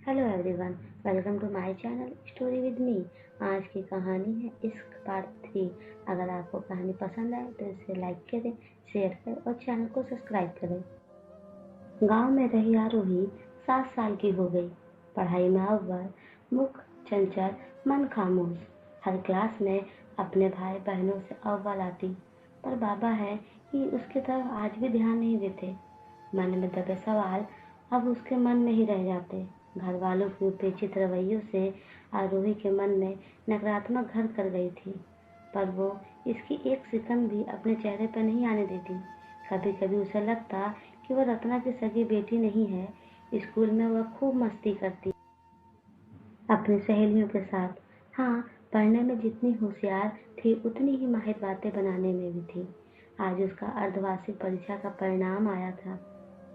Hello everyone, welcome to my channel story with me. आज की कहानी है इश्क पार्ट 3। अगर आपको कहानी पसंद आए तो इसे लाइक करें, शेयर करें और चैनल को सब्सक्राइब करें। गांव में रही आरोही 7 साल की हो गई। पढ़ाई में अव्वल, मुख चंचल, मन खामोश। हर क्लास में अपने भाई बहनों से अव्वल आती, पर बाबा है कि उसकी तरफ आज भी ध्यान नहीं देते। मन में दबे सवाल अब उसके मन में ही रह जाते। घर वालों के उपेक्षित रवैयों से आरोही के मन में नकारात्मक घर कर गई थी, पर वो इसकी एक सेकंड भी अपने चेहरे पर नहीं आने देती। कभी कभी उसे लगता कि वह रत्ना की सगी बेटी नहीं है। स्कूल में वह खूब मस्ती करती अपनी सहेलियों के साथ। हाँ, पढ़ने में जितनी होशियार थी उतनी ही माहिर बातें बनाने में भी थी। आज उसका अर्धवार्षिक परीक्षा का परिणाम आया था।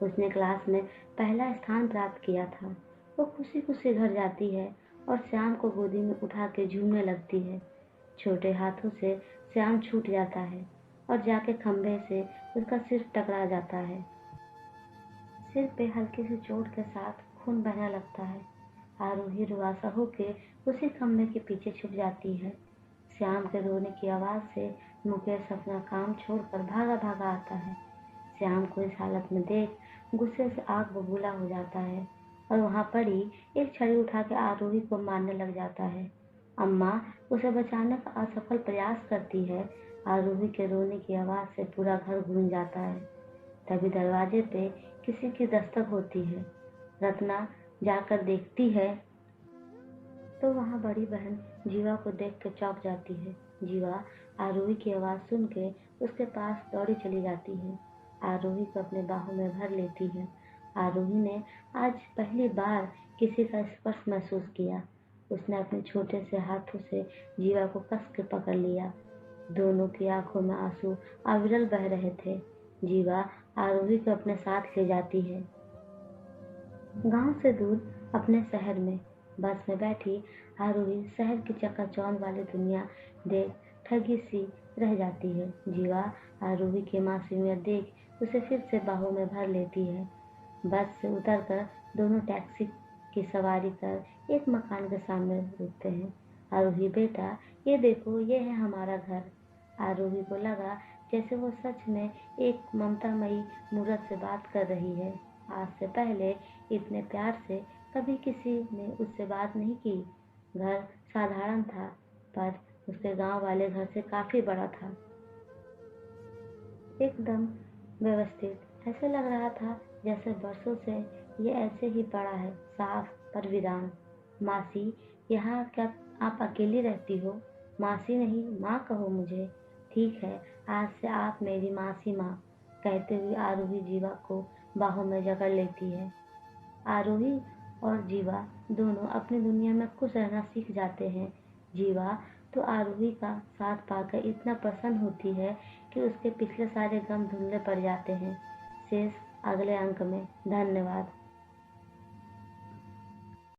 उसने क्लास में पहला स्थान प्राप्त किया था। वो खुशी खुशी घर जाती है और श्याम को गोदी में उठा के झूमने लगती है। छोटे हाथों से श्याम छूट जाता है और जाके खंभे से उसका सिर टकरा जाता है। सिर पे हल्की सी चोट के साथ खून बहने लगता है। आरोही रुआसा होके उसी खंभे के पीछे छुप जाती है। श्याम के रोने की आवाज़ से मुकेश अपना काम छोड़कर भागा भागा आता है। श्याम को इस हालत में देख गुस्से से आग बबूला हो जाता है और वहां पड़ी एक छड़ी उठा के आरोही को मारने लग जाता है। अम्मा उसे बचाने का असफल प्रयास करती है। आरोही के रोने की आवाज़ से पूरा घर गूंज जाता है। तभी दरवाजे पे किसी की दस्तक होती है। रत्ना जाकर देखती है तो वहाँ बड़ी बहन जीवा को देख के चौंक जाती है। जीवा आरोही की आवाज़ सुन के उसके पास दौड़ी चली जाती है। आरोही को अपने बाहों में भर लेती है। आरोही ने आज पहली बार किसी का स्पर्श महसूस किया। उसने अपने छोटे से हाथों से जीवा को कस के पकड़ लिया। दोनों की आंखों में आंसू अविरल बह रहे थे। जीवा आरोही को अपने साथ ले जाती है। गांव से दूर अपने शहर में बस में बैठी आरोही शहर की चकाचौंध वाली दुनिया देख ठगी सी रह जाती है। जीवा आरोही की मासूमियत देख उसे फिर से बाहों में भर लेती है। बस से उतरकर दोनों टैक्सी की सवारी कर एक मकान के सामने रुकते हैं। आरोही बेटा, ये देखो, ये है हमारा घर। आरोही को लगा जैसे वो सच में एक ममतामयी मूरत से बात कर रही है। आज से पहले इतने प्यार से कभी किसी ने उससे बात नहीं की। घर साधारण था, पर उसके गांव वाले घर से काफी बड़ा था। एकदम व्यवस्थित। ऐसे लग रहा था जैसे बरसों से ये ऐसे ही पड़ा है, साफ पर वीरान। मासी, यहाँ क्या आप अकेली रहती हो? मासी नहीं, माँ कहो मुझे। ठीक है, आज से आप मेरी मासी माँ, कहते हुए आरोही जीवा को बाहों में जकड़ लेती है। आरोही और जीवा दोनों अपनी दुनिया में खुश रहना सीख जाते हैं। जीवा तो आरोही का साथ पाकर इतना प्रसन्न होती है कि उसके पिछले सारे गम धुंधले पड़ जाते हैं। शेष अगले अंक में। धन्यवाद।